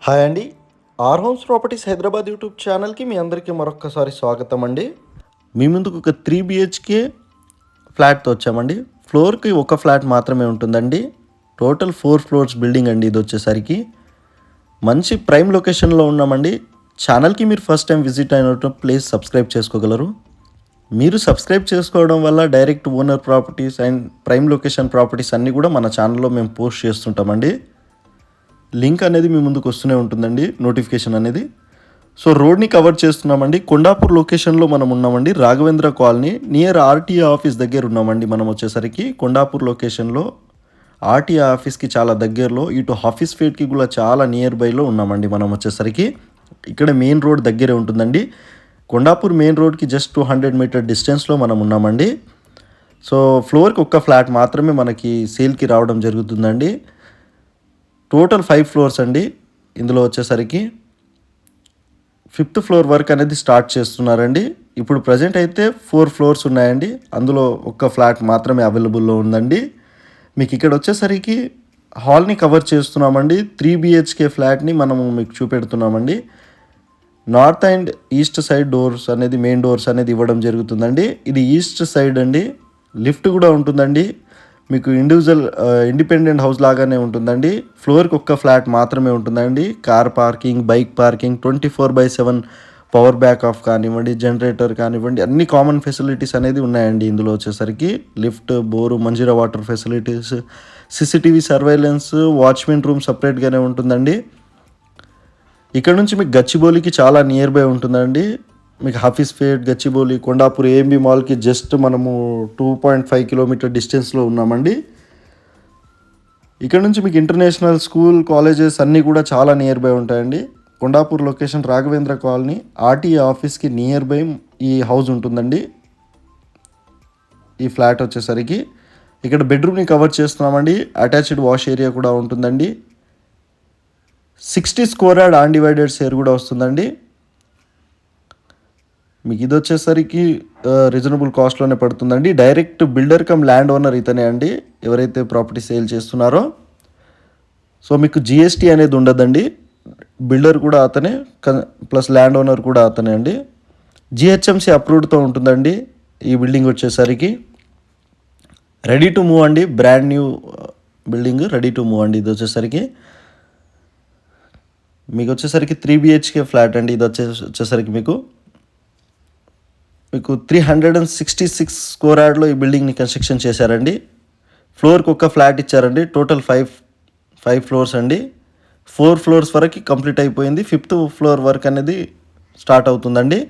Hi అండి. R homes properties Hyderabad YouTube ఛానల్కి మీ అందరికీ మరొక్కసారి స్వాగతం అండి. మీ ముందుకు ఒక 3 బిహెచ్కే ఫ్లాట్తో వచ్చామండి. ఫ్లోర్కి ఒక ఫ్లాట్ మాత్రమే ఉంటుందండి. టోటల్ 4 ఫ్లోర్స్ బిల్డింగ్ అండి. ఇది వచ్చేసరికి మంచి ప్రైమ్ లొకేషన్లో ఉన్నామండి. ఛానల్కి మీరు ఫస్ట్ టైం విజిట్ అయినట్టు ప్లీజ్ సబ్స్క్రైబ్ చేసుకోగలరు. మీరు సబ్స్క్రైబ్ చేసుకోవడం వల్ల direct owner properties and prime location properties అన్నీ కూడా మన ఛానల్లో మేము పోస్ట్ చేస్తుంటామండి. లింక్ అనేది మీ ముందుకు వస్తూనే ఉంటుందండి, నోటిఫికేషన్ అనేది. సో రోడ్ని కవర్ చేస్తున్నామండి. కొండాపూర్ లొకేషన్లో మనం ఉన్నామండి. Raghavendra colony near RTA office దగ్గర ఉన్నామండి. మనం వచ్చేసరికి కొండాపూర్ లొకేషన్లో ఆర్టీఏ ఆఫీస్కి చాలా దగ్గరలో, ఇటు ఆఫీస్ ఫీడ్కి కూడా చాలా నియర్ బైలో ఉన్నామండి. మనం వచ్చేసరికి ఇక్కడ మెయిన్ రోడ్ దగ్గరే ఉంటుందండి. కొండాపూర్ మెయిన్ రోడ్కి జస్ట్ 200 మీటర్ డిస్టెన్స్లో మనం ఉన్నామండి. సో ఫ్లోర్కి ఒక్క ఫ్లాట్ మాత్రమే మనకి సేల్కి రావడం జరుగుతుందండి. టోటల్ 5 ఫ్లోర్స్ అండి. ఇందులో వచ్చేసరికి 5th ఫ్లోర్ వర్క్ అనేది స్టార్ట్ చేస్తున్నారండి. ఇప్పుడు ప్రజెంట్ అయితే 4 ఫ్లోర్స్ ఉన్నాయండి. అందులో ఒక్క ఫ్లాట్ మాత్రమే అవైలబుల్లో ఉందండి. మీకు ఇక్కడ వచ్చేసరికి హాల్ని కవర్ చేస్తున్నామండి. 3 బిహెచ్కే ఫ్లాట్ని మనము మీకు చూపెడుతున్నామండి. North and east side doors అనేది, మెయిన్ డోర్స్ అనేది ఇవ్వడం జరుగుతుందండి. ఇది ఈస్ట్ సైడ్ అండి. లిఫ్ట్ కూడా ఉంటుందండి. మీకు ఇండిపెండెంట్ హౌస్ లాగానే ఉంటుందండి. ఫ్లోర్కి ఒక్క ఫ్లాట్ మాత్రమే ఉంటుందండి. Car parking, bike parking, 24/7 power backup కానివ్వండి, జనరేటర్ కానివ్వండి, అన్ని కామన్ ఫెసిలిటీస్ అనేది ఉన్నాయండి. ఇందులో వచ్చేసరికి lift, bore, Manjira water facilities, CCTV surveillance, watchmen room సపరేట్గానే ఉంటుందండి. ఇక్కడ నుంచి మీకు గచ్చిబౌలికి చాలా నియర్ బై ఉంటుందండి. మీకు office fate, Gachibowli, Kondapur AMB మాల్కి జస్ట్ మనము 2.5 కిలోమీటర్ డిస్టెన్స్లో ఉన్నామండి. ఇక్కడ నుంచి మీకు ఇంటర్నేషనల్ స్కూల్, కాలేజెస్ అన్నీ కూడా చాలా నియర్ బై ఉంటాయండి. Kondapur location Raghavendra colony RTA ఆఫీస్కి నియర్ బై ఈ హౌస్ ఉంటుందండి. ఈ ఫ్లాట్ వచ్చేసరికి ఇక్కడ బెడ్రూమ్ని కవర్ చేస్తున్నామండి. అటాచ్డ్ వాష్ ఏరియా కూడా ఉంటుందండి. 60 స్క్వేర్ యార్డ్ అన్డివైడెడ్ షేర్ కూడా వస్తుందండి. మీకు ఇది వచ్చేసరికి రీజనబుల్ కాస్ట్లోనే పడుతుందండి. Direct builder come land owner ఇతనే అండి, ఎవరైతే ప్రాపర్టీ సేల్ చేస్తున్నారో. సో మీకు జిఎస్టీ అనేది ఉండదండి. బిల్డర్ కూడా అతనే, ప్లస్ ల్యాండ్ ఓనర్ కూడా అతనే అండి. జిహెచ్ఎంసీ అప్రూవ్డ్తో ఉంటుందండి. ఈ బిల్డింగ్ వచ్చేసరికి రెడీ టు మూవ్ అండి. Brand new building, ready to move అండి. ఇది వచ్చేసరికి మీకు వచ్చేసరికి 3 బిహెచ్కే ఫ్లాట్ అండి. ఇది వచ్చేసరికి మీకు 366 స్క్వేర్ యార్డ్లో ఈ బిల్డింగ్ని కన్స్ట్రక్షన్ చేశారండి. ఫ్లోర్కి ఒక్క ఫ్లాట్ ఇచ్చారండి. టోటల్ 5 ఫ్లోర్స్ అండి. 4 ఫ్లోర్స్ వరకు కంప్లీట్ అయిపోయింది. 5th ఫ్లోర్ వర్క్ అనేది స్టార్ట్ అవుతుందండి.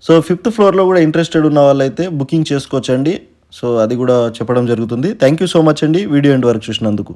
సో 5th ఫ్లోర్లో కూడా ఇంట్రెస్టెడ్ ఉన్న వాళ్ళైతే బుకింగ్ చేసుకోవచ్చండి. సో అది కూడా చెప్పడం జరుగుతుంది. థ్యాంక్ యూ సో మచ్ అండి వీడియో ఎండ్ వరకు చూసినందుకు.